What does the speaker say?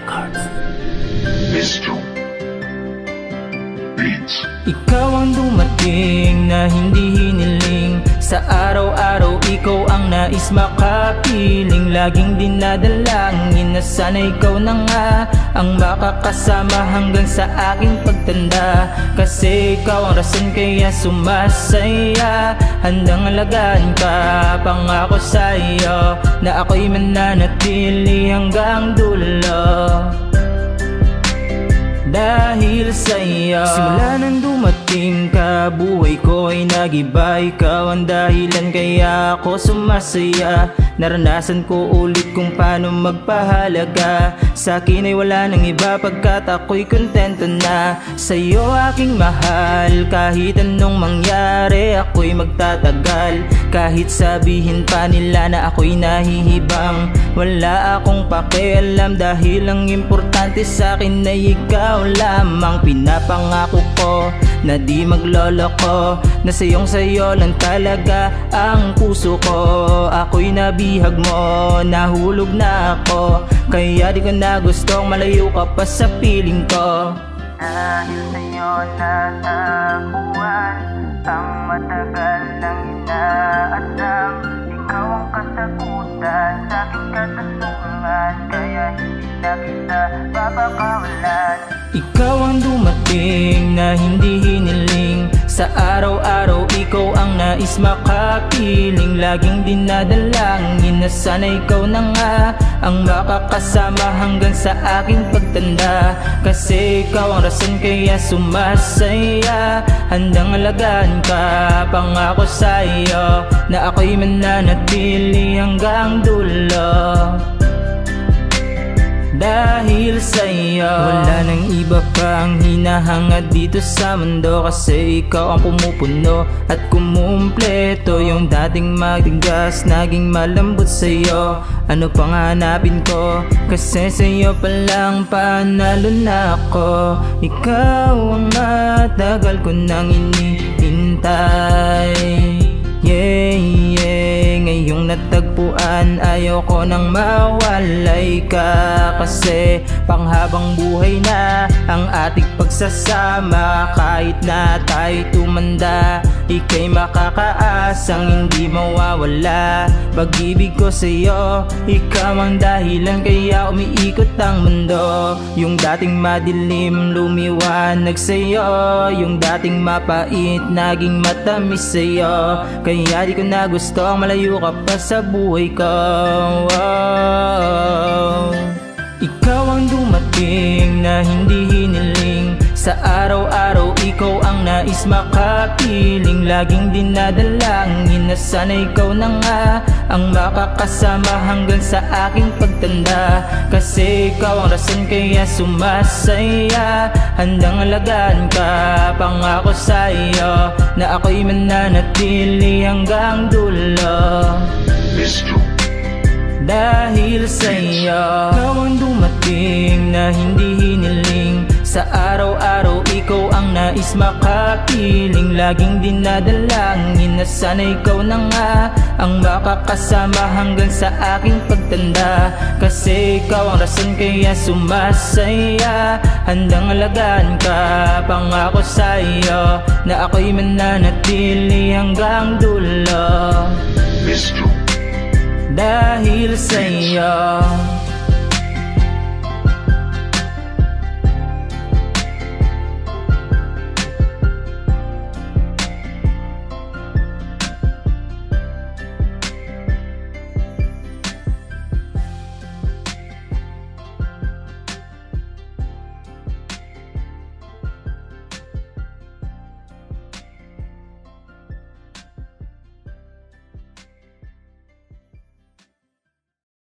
Records. Mr. Beats. Ikaw ang dumating na hindi hiniling. Sa araw-araw ikaw ang nais makapiling. Laging dinadalangin na sana ikaw na nga ang makakasama hanggang sa aking pagtanda. Kasi ikaw ang rason kaya sumasaya. Handang alagaan ka, pangako sa'yo na ako'y mananatili hanggang dulo. Dahil sa'yo, simula nang dumating ka, buhay ko ay nag-iba. Ikaw ang dahilan kaya ako sumasaya. Naranasan ko ulit kung paano magpahalaga. Sa'kin ay wala nang iba pagkat ako'y kontento na. Sa'yo aking mahal, kahit anong mangyari ako'y magtatagal. Kahit sabihin pa nila na ako'y nahihibang, wala akong pakialam dahil ang importante sa'kin ay ikaw lamang. Pinapangako ko na di magloloko, na sayo lang talaga ang puso ko. Ako'y nabihag mo, nahulog na ako, kaya di ko na gustong malayo ka pa sa piling ko. Dahil sa'yo natakuan ang matagal nang inaasam. Ikaw ang kasagutan sa aking katanungan, kaya hindi na kita papakawalan. Ikaw ang dumating na hindi hiniling. Sa araw-araw ikaw ang nais makapiling. Laging dinadalangin na sana ikaw na nga ang makakasama hanggang sa aking pagtanda. Kasi ikaw ang rason kaya sumasaya. Handang alagaan ka, pangako sa'yo na ako'y mananatili hanggang dulo. Dahil sa'yo, wala nang iba pa ang hinahangad dito sa mundo. Kasi ikaw ang pumupuno at kumumpleto. Yung dating matigas, naging malambot sa'yo. Ano pang hanapin ko? Kasi sa'yo palang panalo na ako. Ikaw ang matagal ko nang inihintay. Yeah, yeah, ngayong natagpuan, ayoko nang mawalay ka. Kasi panghabang buhay na ang ating pagsasama. Kahit na tayo tumanda, ika'y makakaasang hindi mawawala. Pag-ibig ko sa'yo, ikaw ang dahilan kaya umiikot ang mundo. Yung dating madilim, lumiwanag sa'yo. Yung dating mapait, naging matamis sa'yo. Kaya di ko na gusto ang malayo ka pa sa buhay ko. Ikaw ang dumating na hindi hiniling. Sa araw-araw ikaw ang nais makapiling. Laging dinadalangin na sana ikaw na nga ang makakasama hanggang sa aking pagtanda. Kasi ikaw ang rason kaya sumasaya. Handang alagaan ka, pangako sa'yo na ako'y mananatili hanggang dulo. Mr. Dahil sa'yo, ikaw ang dumating na hindi hiniling. Sa araw-araw ikaw ang nais makapiling. Laging dinadalangin na sana ikaw na nga ang makakasama hanggang sa aking pagtanda. Kasi ikaw ang rason kaya sumasaya. Handang alagaan ka, pangako sa'yo na ako'y mananatili hanggang dulo. Mr. Dahil sa'yo.